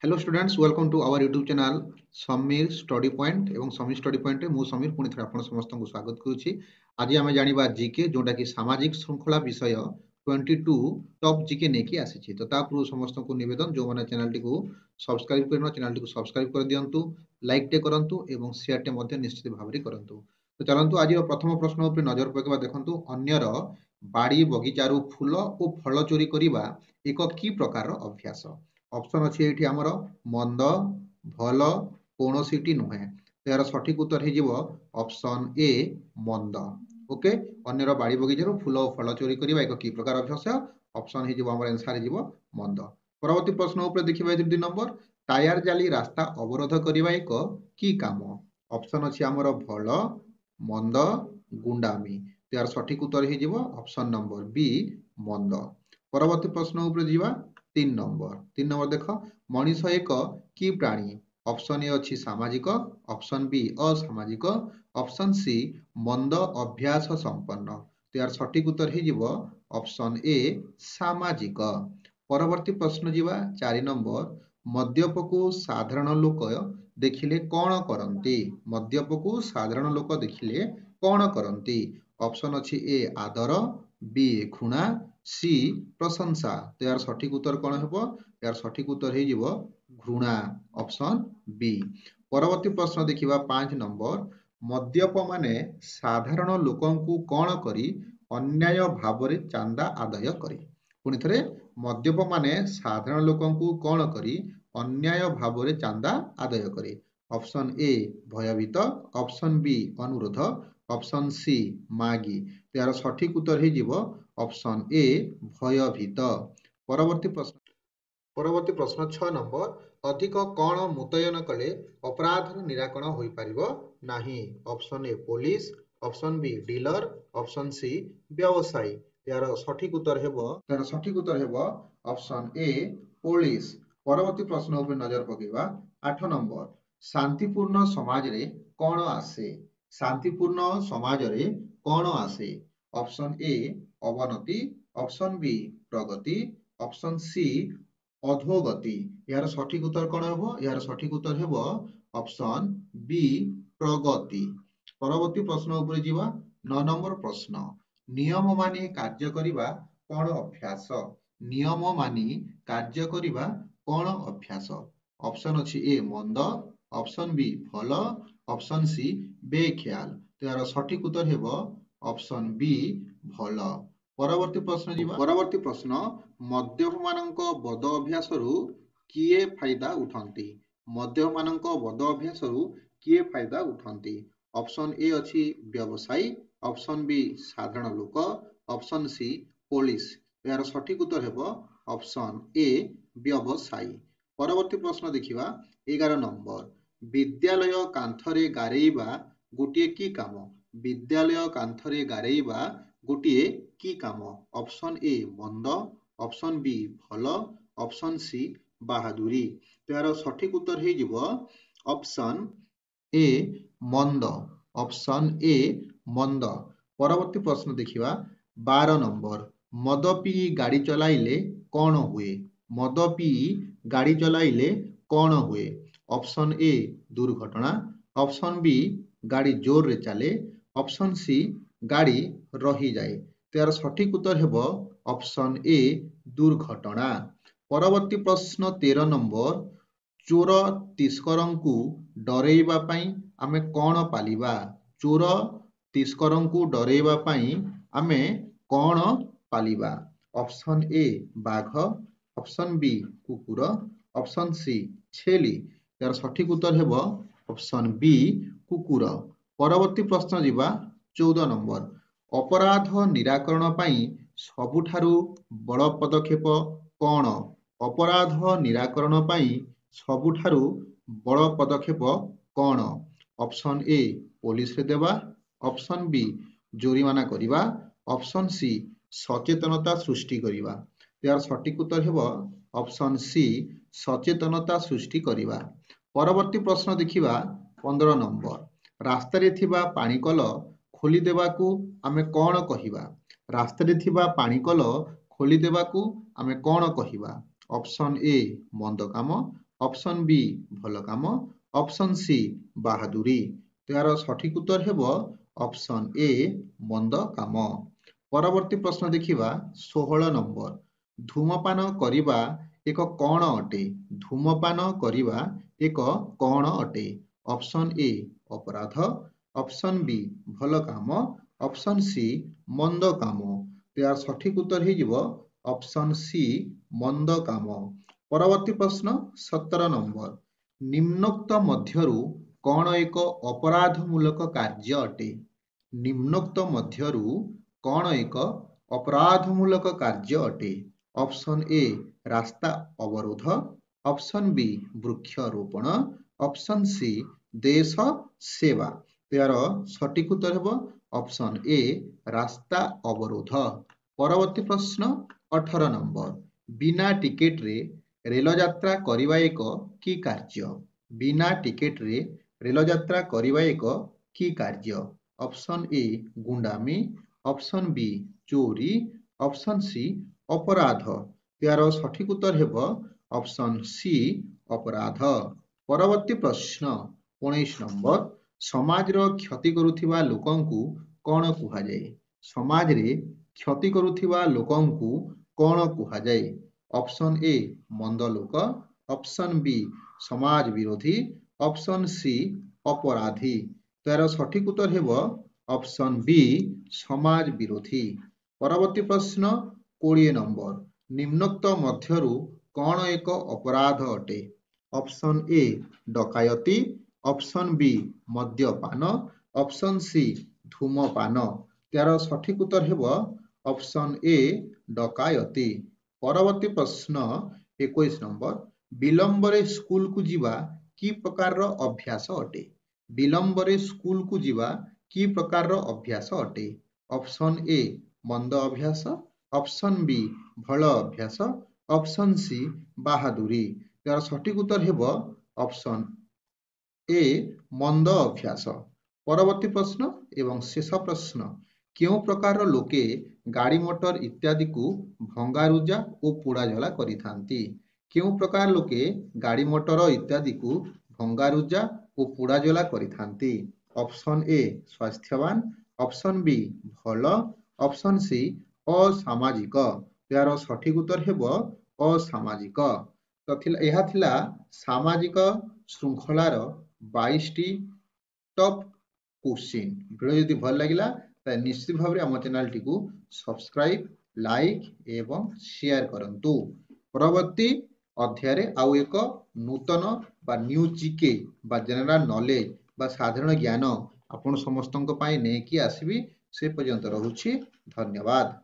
Hello students welcome to our YouTube channel Sameer study point एवं Sameer study point मु समीर पुणी थे आप समस्त को स्वागत करुच्ची। आज आम जाना जीके जोटा कि सामाजिक श्रृंखला विषय 22 टॉप जीके नेकी आसी तो पूर्व समस्त को निवेदन जो मैंने चैनल टी सब्सक्राइब कर चैनल टी सब्सक्राइब कर दिंतु लाइक टे करूँ और शेयर टे निश्चित भाव में करूँ। तो चलतु आज प्रथम प्रश्न पर नजर पकड़ा देखूँ अन्यर बाड़ी बगीचारू फूल और फल चोरी करने एक कि प्रकार अभ्यास। ऑप्शन अच्छी ये आमर मंद भल कौन सी नुहे यार सठिक उत्तर हो ऑप्शन ए मंद। ओके अन्यर बाड़ी बगीचार फूल और फल चोरी करने एक कि प्रकार अभ्यास ऑप्शन हो आंसर हो मंद। परवर्ती प्रश्न उपर देखिए 2 नंबर टायर जाली रास्ता अवरोध करने एक कि काम। ऑप्शन अच्छी आमर भल मंद गुंडामी यार सठिक उत्तर हो ऑप्शन नंबर बी मंद। परवर्ती प्रश्न उपर जीवा 3 नंबर देख मनीष एक कि प्राणी। ऑप्शन ए अच्छी सामाजिक ऑप्शन बी असामाजिक ऑप्शन सी मंद अभ्यास संपन्न तो यार सठिक उत्तर हो ऑप्शन ए सामाजिक। परवर्ती प्रश्न जीवा 4 नंबर मद्यप को साधारण लोक देखिले कौन करती। मद्यप को साधारण लोक देखिले कौन करती। ऑप्शन अच्छी ए आदर बी घृणा सी प्रशंसा तो यार सठिक उत्तर कौन हो यार सठिक उत्तर हो घृणा ऑप्शन बी। परवर्ती प्रश्न देखिबा 5 नंबर मद्यप माने साधारण लोकंकु कौन करी अन्याय भावरे चांदा आदाय करे। पुणी थे मद्यप माने साधारण लोकंकु कौन करी अन्याय भावरे चांदा आदाय करे। ऑप्शन ए भयभीत ऑप्शन बी अनुरोध ऑप्शन सी मागी तो यार सठिक उत्तर हो ऑप्शन ए भयभीत। परवर्ती प्रश्न 6 नंबर अधिक कौन मुतयन कले अपराध निराकरण हो पारिबो नाही। Option A police option B dealer option C व्यवसायी यार सठिक उत्तर हो ऑप्शन ए पुलिस। परवर्ती प्रश्न उपर नजर पकेबा 8 नंबर शांतिपूर्ण समाज रे कौन आसे। शांतिपूर्ण समाज रे कौन आसे। ऑप्शन ए अवनति ऑप्शन बी प्रगति ऑप्शन सी अधोगति यार सठिक उत्तर कौन हो यार सठिक उत्तर हो ऑप्शन बी प्रगति। परवर्ती प्रश्न उपर जीवा 9 नंबर प्रश्न नियम मानि कार्य करिबा कौन अभ्यास। नियम मानि कार्य करिबा कौन अभ्यास। ऑप्शन अच्छी ए मंद ऑप्शन बी भल ऑप्शन सी बेख्याल तो यार सठिक उत्तर हो ऑप्शन बी भल। परवर्ती प्रश्न जीवा परवर्ती प्रश्न मद्यप मानक बद अभ्यास किए फायदा उठंती। मद्यप मानक बद अभ्यास किए फायदा उठंती। ऑप्शन ए अच्छी व्यवसायी ऑप्शन बी साधारण लोक ऑप्शन सी पुलिस यार सठिक उत्तर हो ऑप्शन ए व्यवसायी। परवर्ती प्रश्न देखिबा 11 नंबर विद्यालय कांथरे गारेइबा गोटे कि काम। विद्यालय कांथरे गारेइबा गोटे कि काम। ऑप्शन ए मंद ऑप्शन बी भल ऑप्शन सी बहादुरी तो यार सठिक उत्तर हो ऑप्शन ए मंद ऑप्शन ए मंद। परवर्ती प्रश्न देखिबा 12 नंबर मद पी गाड़ी चलाइले कौन हुए। मद पी गाड़ी चलाइले कौन हुए। ऑप्शन ए दुर्घटना ऑप्शन बी गाड़ी जोर रे चले ऑप्शन सी गाड़ी रही जाए तो यार सठिक उत्तर हो ऑप्शन ए दुर्घटना। परवर्ती प्रश्न 13 नंबर चोर तिस्करंकु डरेइबा पई आमे कौन पालिबा। चोर तिस्करंकु डरेइबा पई आमे कौन पालिबा। ऑप्शन ए बाघ ऑप्शन बी कुकुर ऑप्शन सी छेली यार सठिक उत्तर हो ऑप्शन बी कुकुर। परवर्ती प्रश्न जीवा 14 नंबर अपराध निराकरण पई सबुठारु बड़ पदक्षेप कौन। अपराध निराकरण पई सबुठारु बड़ पदक्षेप कौन। ऑप्शन ए पुलिस रे देवा ऑप्शन बी जोरिमाना करिबा ऑप्शन सी सचेतनता सृष्टि करिबा यार सठिक उत्तर हो ऑप्शन सी सचेतनता सृष्टि करिबा। परवर्ती प्रश्न देखिबा 15 नंबर रास्ता रे थिबा पानी कल खोली देबाकू आमे कौन कहिबा। रास्ता रे थिबा पानी कल खोली देबाकू आमे कौन कहिबा। ऑप्शन ए मंद काम ऑप्शन बी भल काम, ऑप्शन सी बाहादुरी। तो यार सठिक उत्तर हेबो ऑप्शन ए मंद काम। परवर्ती प्रश्न देखिबा 16 नंबर। धूमपान करिबा एक कौन अटे? धूमपान करिबा एक कौन अटे? ऑप्शन ए अपराध, ऑप्शन बी भल काम, ऑप्शन सी मंद काम। तो यार सठिक उत्तर हो ऑप्शन सी मंद काम। परवर्ती प्रश्न 17 नंबर। निम्नोक्त मध्यरु कौन एक अपराधमूलक कार्य अटे? निम्नोक्त मध्यरु कौन एक अपराधमूलक कार्य अटे? ऑप्शन ए रास्ता अवरोध, ऑप्शन बी वृक्षरोपण, ऑप्शन सी देश सेवा। तो यार सठिक उत्तर हेबो ऑप्शन ए रास्ता अवरोध। परवर्ती प्रश्न 18 नंबर। बिना टिकेट रे रेल यात्रा करिबा एक की कार्य? बिना टिकेट रे रेल यात्रा करिबा एक की कार्य? ऑप्शन ए गुंडामी, ऑप्शन बी चोरी, ऑप्शन सी अपराध। यार सठिक उत्तर हेबो ऑप्शन सी अपराध। परवर्ती प्रश्न 19 नंबर। समाज रो क्षति करुथिबा लोकंकु कोन कुहा जाय? समाज रे क्षति करुथिबा लोकंकु कोन कुहा जाय? ऑप्शन ए मंद लोक, ऑप्शन बी समाज विरोधी, ऑप्शन सी अपराधी। तार सठिक उत्तर हेबो ऑप्शन बी समाज विरोधी। परवर्ती प्रश्न 20 नंबर। निम्नोक्त मध्यरु कौन एक अपराध अटे? ऑप्शन ए डकायती, ऑप्शन बी मद्यपान, ऑप्शन सी धूमपान। तार सठिक उत्तर हेबो ऑप्शन ए डकायती। परवर्ती प्रश्न 21 नंबर। विलंबरे स्कूल को जीवा की प्रकार रो अभ्यास अटे? विलंबरे स्कूल को जीवा की प्रकार रो अभ्यास अटे? ऑप्शन ए मंद अभ्यास, ऑप्शन बी भल अभ्यास, ऑप्शन सी बाहादुरी। यार सठिक उत्तर हेबो ऑप्शन ए मंद अभ्यास। परवर्ती प्रश्न एवं शेष प्रश्न। क्यों प्रकार लोके गाड़ी मोटर इत्यादि को भंगारुजा और पोड़ाजला करिथांती? क्यों प्रकार लोके गाड़ी मोटर इत्यादि को भंगारुजा और पोड़ाजला करिथांती? ऑप्शन ए स्वास्थ्यवान, ऑप्शन बी भल, ऑप्शन सी असामाजिक। यार सठिक उत्तर हेबो असामाजिक। तो यह थिला सामाजिक श्रृंखलार 22 टी टॉप क्वेश्चन। वीडियो यदि भल लगिला तो निश्चित भाव आम चैनल टी को सब्सक्राइब, लाइक एवं शेयर करंतु। परवर्ती अध्याय रे आउ एक नूतन बा न्यू जीके बा जनरल नॉलेज बा साधारण ज्ञान आपण समस्तन को पाई नेकी आसीबी। से पर्यंत रहुछि। धन्यवाद।